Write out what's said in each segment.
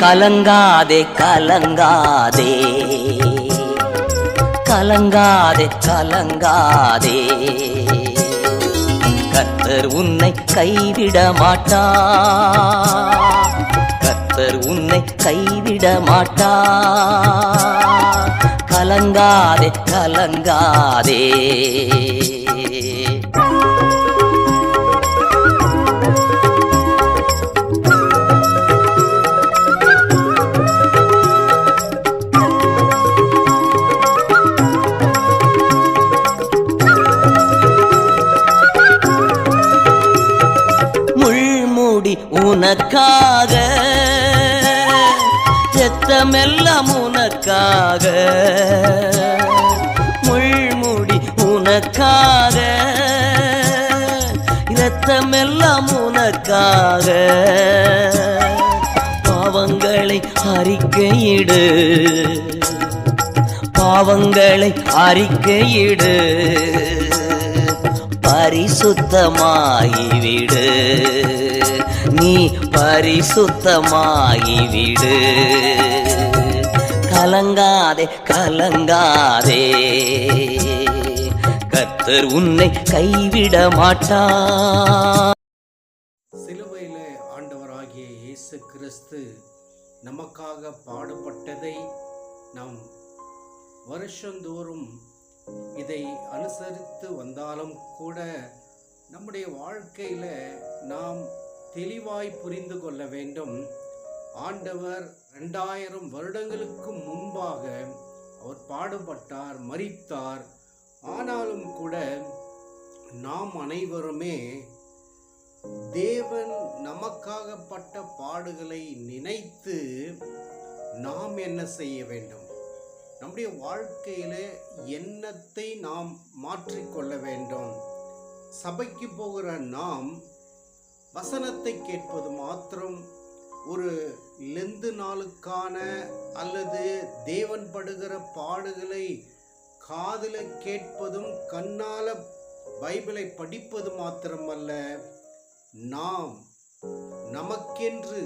கலங்காதே கலங்காதே கலங்காதே கலங்காதே, கர்த்தர் உன்னை கைவிட மாட்டார், கர்த்தர் உன்னை கைவிட மாட்டார். கலங்காதே கலங்காதே. முள்முடி உனக்காக, ரத்தமெல்லாம் உனக்காக, முள்முடி உனக்காக, ரத்தமெல்லாம் உனக்காக. பாவங்களை அறிக்கையிடு, பாவங்களை அறிக்கையிடு, பரிசுத்தமாகிவிடு, நீ பரிசுத்தமாகிவிடு. கலங்காதே கலங்காதே, கர்த்தர் உன்னை கைவிட மாட்டார். சிலுவையிலே ஆண்டவராகிய இயேசு கிறிஸ்து நமக்காக பாடுபட்டதை நாம் வருஷந்தோறும் இதை அனுசரித்து வந்தாலும் கூட நம்முடைய வாழ்க்கையில நாம் தெளிவாய் புரிந்து கொள்ள வேண்டும். ஆண்டவர் 2000 வருடங்களுக்கு முன்பாக அவர் பாடுபட்டார், மரித்தார். ஆனாலும் கூட நாம் அனைவருமே தேவன் நமக்காக பட்ட பாடுகளை நினைத்து நாம் என்ன செய்ய வேண்டும்? நம்முடைய வாழ்க்கையில எண்ணத்தை நாம் மாற்றிக்கொள்ள வேண்டும். சபைக்கு போகிற நாம் வசனத்தை கேட்பது மாத்திரம், ஒரு லெந்து நாளுக்கான அல்லது தேவன் படுகிற பாடுகளை காதுல கேட்பதும் கண்ணால பைபிளை படிப்பது மாத்திரமல்ல, நாம் நமக்கென்று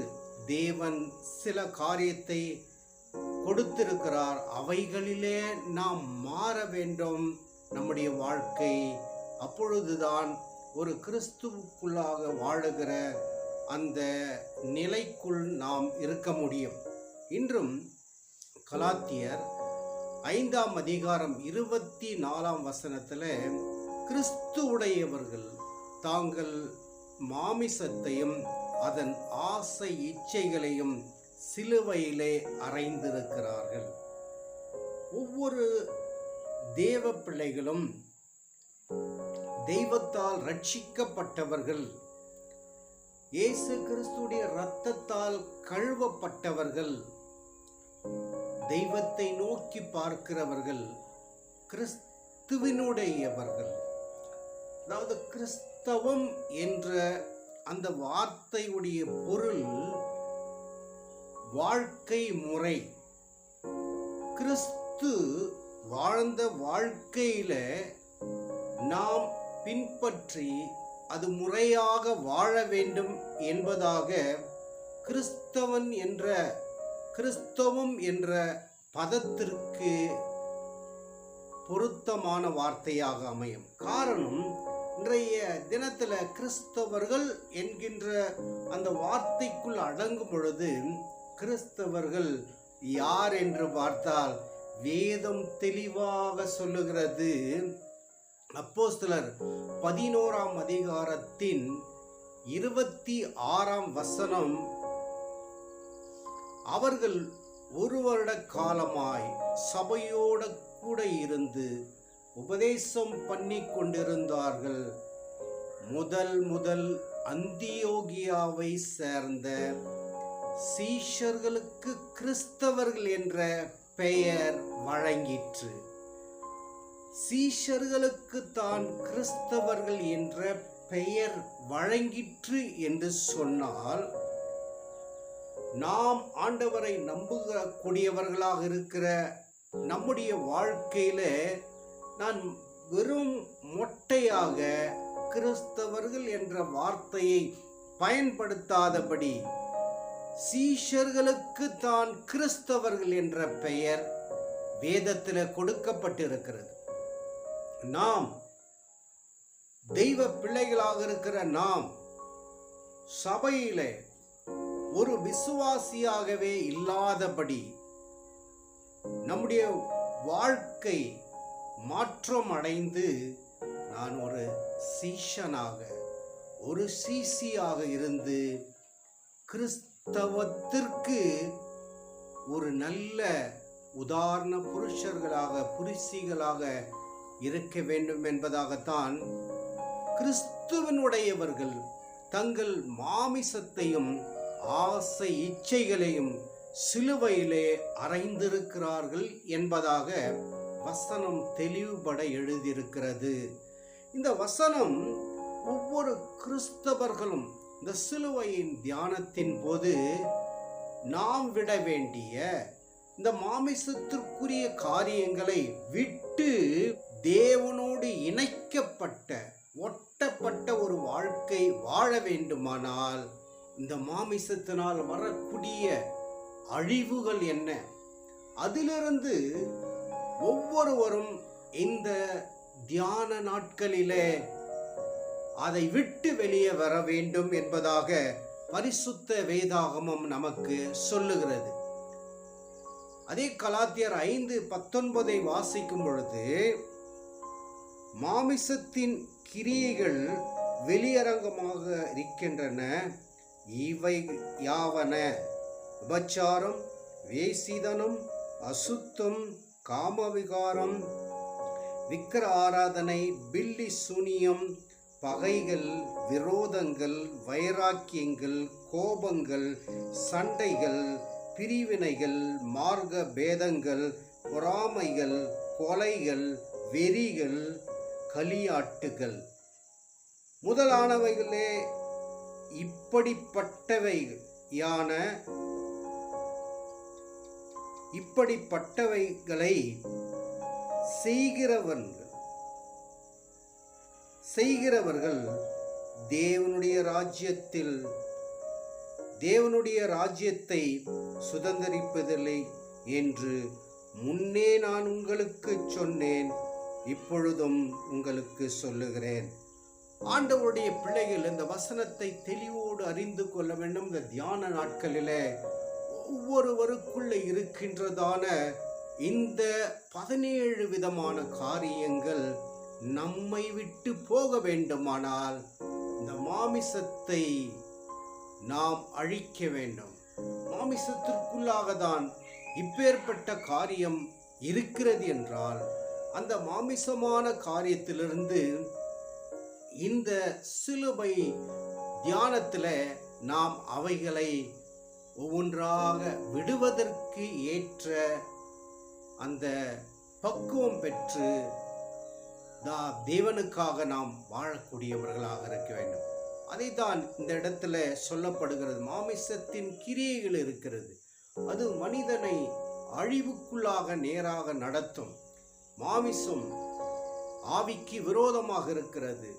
தேவன் சில காரியத்தை கொடுத்திருக்கிறார். அவைகளிலே நாம் மாற வேண்டும் நம்முடைய வாழ்க்கை. அப்பொழுதுதான் ஒரு கிறிஸ்துவுக்குள்ளாக வாழுகிற அந்த நிலைக்குள் நாம் இருக்க முடியும். இன்றும் கலாத்தியர் 5ஆம் அதிகாரம் 24ஆம் வசனத்தில் கிறிஸ்துவுடையவர்கள் தாங்கள் மாமிசத்தையும் அதன் ஆசை இச்சைகளையும் சிலுவையிலே அறைந்திருக்கிறார்கள். ஒவ்வொரு தேவ பிள்ளைகளும் தெய்வத்தால் ரட்சிக்கப்பட்டவர்கள், இயேசு கிறிஸ்துடைய இரத்தத்தால் கழுவப்பட்டவர்கள், தெய்வத்தை நோக்கி பார்க்கிறவர்கள், கிறிஸ்துவினுடையவர்கள். அதாவது கிறிஸ்தவம் என்ற அந்த வார்த்தையுடைய பொருள் வாழ்க்கை முறை. கிறிஸ்து வாழ்ந்த வாழ்க்கையில நாம் பின்பற்றி அது முறையாக வாழ வேண்டும் என்பதாக கிறிஸ்தவம் என்ற பதத்திற்கு பொருத்தமான வார்த்தையாக அமையும். காரணம், இன்றைய தினத்துல கிறிஸ்தவர்கள் என்கின்ற அந்த வார்த்தைக்குள் அடங்கும் பொழுது கிறிஸ்தவர்கள் யார் என்று பார்த்தால் வேதம் தெளிவாக சொல்லுகிறது. அப்போஸ்தலர் 11ஆம் அதிகாரத்தின் 26ஆம் வசனம், அவர்கள் 1 வருட காலமாய் சபையோடு கூட இருந்து உபதேசம் பண்ணி கொண்டிருந்தார்கள். முதல் அந்தியோகியாவை சேர்ந்த சீஷர்களுக்கு கிறிஸ்தவர்கள் என்ற பெயர் வழங்கிற்று. சீஷர்களுக்கு தான் கிறிஸ்தவர்கள் என்ற பெயர் வழங்கிற்று என்று சொன்னால், நாம் ஆண்டவரை நம்புகக்கூடியவர்களாக இருக்கிற நம்முடைய வாழ்க்கையில நான் வெறும் மொட்டையாக கிறிஸ்தவர்கள் என்ற வார்த்தையை பயன்படுத்தாதபடி சீஷர்களுக்கு தான் கிறிஸ்தவர்கள் என்ற பெயர் வேதத்தில் கொடுக்கப்பட்டிருக்கிறது. நாம் தெய்வ பிள்ளைகளாக இருக்கிற நாம் சபையிலே ஒரு விசுவாசியாகவே இல்லாதபடி நம்முடைய வாழ்க்கை மாற்றம் அடைந்து நான் ஒரு சீஷனாக ஒரு சீசியாக இருந்து கிறிஸ்தவத்திற்கு ஒரு நல்ல உதாரண புருஷர்களாக இருக்க வேண்டும் என்பதாகத்தான் கிறிஸ்துவனுடையவர்கள் தங்கள் மாமிசத்தையும் ஆசை இச்சைகளையும் சிலுவையிலே அறைந்திருக்கிறார்கள் என்பதாக வசனம் தெளிவுபட எழுதியிருக்கிறது. இந்த வசனம் ஒவ்வொரு கிறிஸ்தவர்களும் இந்த சிலுவையின் தியானத்தின் போது நாம் விட வேண்டிய இந்த மாமிசத்திற்குரிய காரியங்களை விட்டு தேவனோடு இணைக்கப்பட்ட ஒட்டப்பட்ட ஒரு வாழ்க்கை வாழ வேண்டுமானால் இந்த மாமிசத்தினால் வரக்கூடிய அழிவுகள் என்ன, அதிலிருந்து ஒவ்வொருவரும் இந்த தியான நாட்களிலே அதை விட்டு வெளியே வர வேண்டும் என்பதாக பரிசுத்த வேதாகமம் நமக்கு சொல்லுகிறது. அதே கலாத்தியர் 5:19 வாசிக்கும் பொழுது, மாமிசத்தின் கிரியைகள் வெளியரங்கமாக இருக்கின்றன, இவை யாவன: விபச்சாரம், வேசிதனம், அசுத்தம், காமவிகாரம், விக்கிர ஆராதனை, பில்லி சூனியம், பகைகள், விரோதங்கள், வைராக்கியங்கள், கோபங்கள், சண்டைகள், பிரிவினைகள், மார்க்க பேதங்கள், பொறாமைகள், கொலைகள், வெறிகள், களியாட்டுகள் முதலானவைகளே இப்படிப்பட்டவைகளை செய்கிறவர்கள் தேவனுடைய ராஜ்யத்தை சுதந்தரிப்பதில்லை என்று முன்னே நான் உங்களுக்கு சொன்னேன், இப்பொழுதும் உங்களுக்கு சொல்லுகிறேன். ஆண்டவருடைய பிள்ளைகள் இந்த வசனத்தை தெளிவோடு அறிந்து கொள்ள வேண்டும். இந்த தியான நாட்களிலே ஒவ்வொருவருக்குள்ள இருக்கின்றதான இந்த 17 விதமான காரியங்கள் நம்மை விட்டு போக வேண்டுமானால் இந்த மாமிசத்தை நாம் அழிக்க வேண்டும். மாமிசத்திற்குள்ளாக தான் இப்பேற்பட்ட காரியம் இருக்கிறது என்றால் அந்த மாமிசமான காரியத்திலிருந்து இந்த சிலுவை தியானத்தில் நாம் அவைகளை ஒவ்வொன்றாக விடுவதற்கு ஏற்ற அந்த பக்குவம் பெற்று தேவனுக்காக நாம் வாழக்கூடியவர்களாக இருக்க வேண்டும். அதைத்தான் இந்த இடத்துல சொல்லப்படுகிறது. மாமிசத்தின் கிரியைகள் இருக்கிறது, அது மனிதனை அழிவுக்குள்ளாக நேராக நடத்தும். மாமிசம் ஆவிக்கு விரோதமாக இருக்கிறது,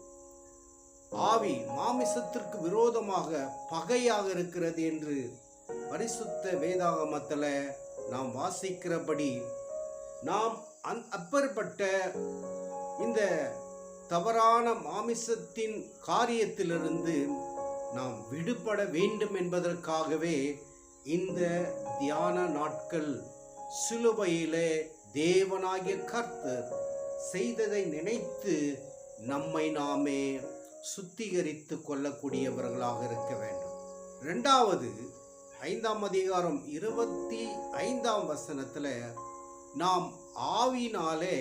ஆவி மாமிசத்திற்கு விரோதமாக பகையாக இருக்கிறது என்று பரிசுத்த வேதாகமத்தில் நாம் வாசிக்கிறபடி நாம் அப்பேற்பட்ட இந்த தவறான மாமிசத்தின் காரியத்திலிருந்து நாம் விடுபட வேண்டும் என்பதற்காகவே இந்த தியான நாட்கள் சிலுவையிலே தேவனாகிய கர்த்தர் செய்ததை நினைத்து நம்மை நாமே சுத்திகரித்து கொள்ளக்கூடியவர்களாக இருக்க வேண்டும். 2வது 5ஆம் அதிகாரம் 25ஆம் வசனத்தில் நாம் ஆவியினாலே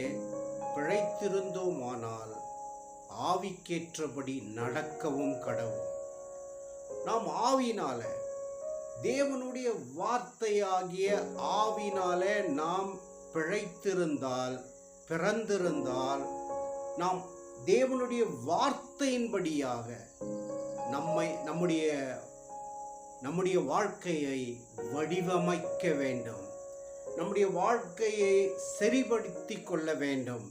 பிழைத்திருந்தோமானால் ஆவிக்கேற்றபடி நடக்கவும் கடவும். நாம் ஆவியினால தேவனுடைய வார்த்தையாகிய ஆவியினால நாம் பிறந்திருந்தால் நாம் தேவனுடைய வார்த்தையின்படியாக நம்முடைய வாழ்க்கையை வடிவமைக்க வேண்டும், நம்முடைய வாழ்க்கையை சரிபடுத்தி கொள்ள வேண்டும்.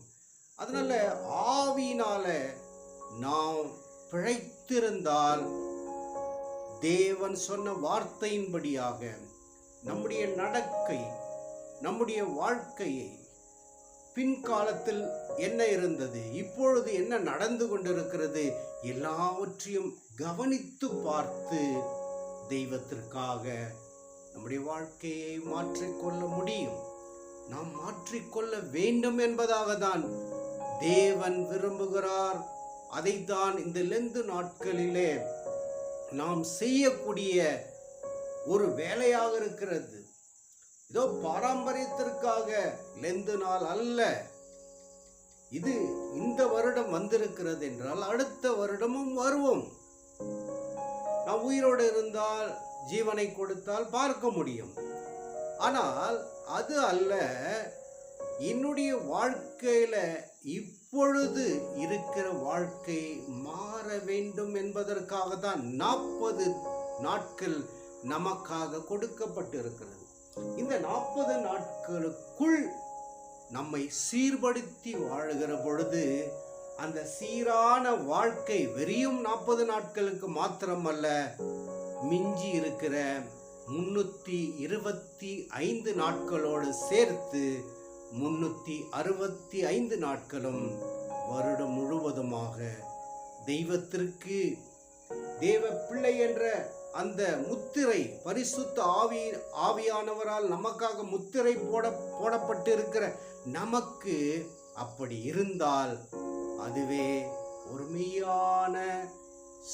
அதனால ஆவியினால நாம் பிழைத்திருந்தால் தேவன் சொன்ன வார்த்தையின்படியாக நம்முடைய நடக்கை, நம்முடைய வாழ்க்கையை, பின்காலத்தில் என்ன இருந்தது, இப்பொழுது என்ன நடந்து கொண்டிருக்கிறது, எல்லாவற்றையும் கவனித்து பார்த்து தெய்வத்திற்காக நம்முடைய வாழ்க்கையை மாற்றிக்கொள்ள முடியும். நாம் மாற்றிக்கொள்ள வேண்டும் என்பதாக தான் தேவன் விரும்புகிறார். அதைத்தான் இந்த லெந்து நாட்களிலே நாம் செய்யக்கூடிய ஒரு வேலையாக இருக்கிறது. இதோ பாரம்பரியத்திற்காக லெந்து நாள் அல்ல. இது இந்த வருடம் வந்திருக்கிறது என்றால் அடுத்த வருடமும் வருவோம். நாம் உயிரோடு இருந்தால், ஜீவனை கொடுத்தால் பார்க்க முடியும். ஆனால் அது அல்ல. என்னுடைய வாழ்க்கையில இப்பொழுது இருக்கிற வாழ்க்கை மாற வேண்டும் என்பதற்காக தான் 40 நாட்கள் நமக்காக கொடுக்கப்பட்டிருக்கிறது. இந்த 40 நாட்களுக்குள் நம்மை சீர்படுத்தி வாழுகிற பொழுது அந்த சீரான வாழ்க்கை வெறும் 40 நாட்களுக்கு மாத்திரமல்ல, மிஞ்சி இருக்கிற 325 நாட்களோடு சேர்த்து 365 நாட்களும் வருடம் முழுவதுமாக தெய்வத்திற்கு, தேவ பிள்ளை என்ற அந்த முத்திரை, பரிசுத்த ஆவியானவரால் நமக்காக முத்திரை போடப்பட்டிருக்கிற நமக்கு அப்படி இருந்தால் அதுவே ஒரு மெய்யான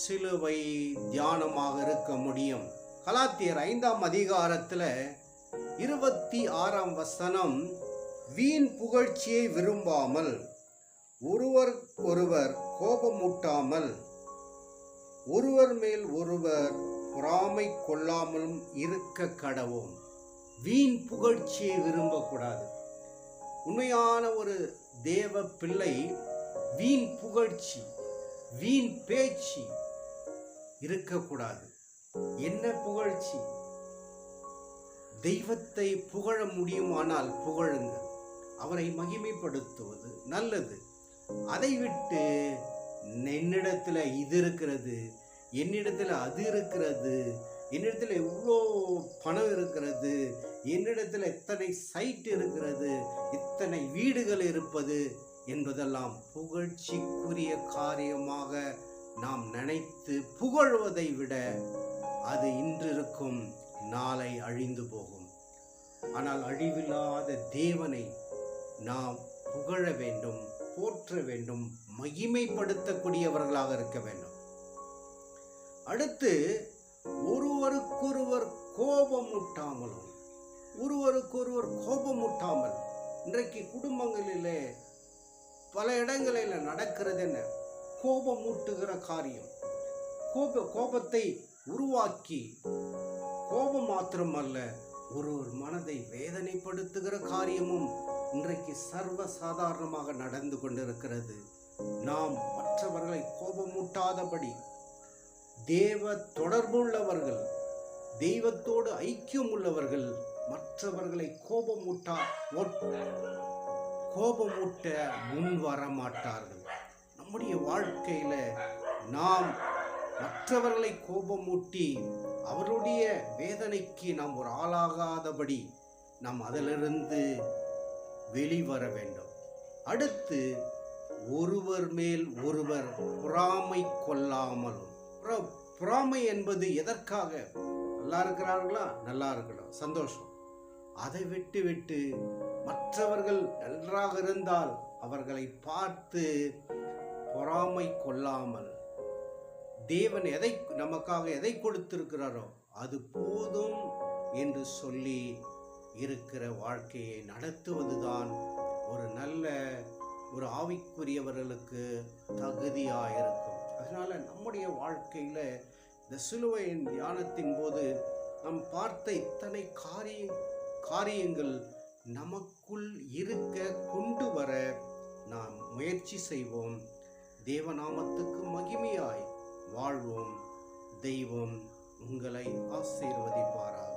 சிலுவை தியானமாக இருக்க முடியும். கலாத்தியர் 5ஆம் அதிகாரத்தில் 26ஆம் வசனம், வீண் புகழ்ச்சியை விரும்பாமல், ஒருவர் கோபமூட்டாமல், ஒருவர் மேல் ஒருவர் பொறாமை கொள்ளாமலும் இருக்க கடவோம். வீண் புகழ்ச்சியை விரும்பக்கூடாது. உண்மையான ஒரு தேவ பிள்ளை வீண் புகழ்ச்சி, வீண் பேச்சு இருக்கக்கூடாது. என்ன புகழ்ச்சி? தெய்வத்தை புகழ முடியுமானால் புகழுங்கள். அவரை மகிமைப்படுத்துவது நல்லது. அதை விட்டு என்னிடத்தில் இது இருக்கிறது, என்னிடத்தில் அது இருக்கிறது, என்னிடத்தில் இவ்வளோ பணம் இருக்கிறது, என்னிடத்தில் இத்தனை சைட் இருக்கிறது, இத்தனை வீடுகள் இருப்பது என்பதெல்லாம் புகழ்ச்சிக்குரிய காரியமாக நாம் நினைத்து புகழ்வதை விட அது இன்றிருக்கும், நாளை அழிந்து போகும். ஆனால் அழிவில்லாத தேவனை நாம் புகழ வேண்டும், போற்ற வேண்டும், மகிமைப்படுத்தக்கூடியவர்களாக இருக்க வேண்டும். அடுத்து, ஒருவருக்கொருவர் கோபமூட்டாமலும், ஒருவருக்கொருவர் கோபமூட்டாமல். இன்றைக்கு குடும்பங்களிலே பல இடங்களில் நடக்கிறது என்ன? கோபமூட்டுகிற காரியம். கோபத்தை உருவாக்கி, கோபம் மாத்திரமல்ல, ஒரு மனதை வேதனைப்படுத்துகிற காரியமும் இன்றைக்கு சர்வ சாதாரணமாக நடந்து கொண்டிருக்கிறது. நாம் மற்றவர்களை கோபமூட்டாதபடி, தேவ தொடர்புள்ளவர்கள், தெய்வத்தோடு ஐக்கியம் உள்ளவர்கள் மற்றவர்களை கோபமூட்ட முன் வர மாட்டார்கள். நம்முடைய வாழ்க்கையில நாம் மற்றவர்களை கோபமூட்டி அவருடைய வேதனைக்கு நாம் ஒரு ஆளாகாதபடி நாம் அதிலிருந்து வெளிவர வேண்டும். அடுத்து, ஒருவர் மேல் ஒருவர் பொறாமை கொள்ளாமலும். பொறாமை என்பது எதற்காக? நல்லா இருக்கிறார்களா? நல்லா இருக்கணும், சந்தோஷம். அதை விட்டு மற்றவர்கள் நன்றாக இருந்தால் அவர்களை பார்த்து பொறாமை கொள்ளாமல், தேவன் நமக்காக எதை கொடுத்திருக்கிறாரோ அது போதும் என்று சொல்லி இருக்கிற வாழ்க்கையை நடத்துவதுதான் ஒரு நல்ல ஒரு ஆவிக்குரியவர்களுக்கு தகுதியாயிருக்கும். அதனால நம்முடைய வாழ்க்கையில இந்த சிலுவையின் தியானத்தின் போது நாம் பார்த்த இத்தனை காரியங்கள் நமக்குள் இருக்க கொண்டு வர நாம் முயற்சி செய்வோம். தேவநாமத்துக்கு மகிமையாய் வாழ்வோம். தெய்வம் உங்களை ஆசீர்வதிப்பாராக.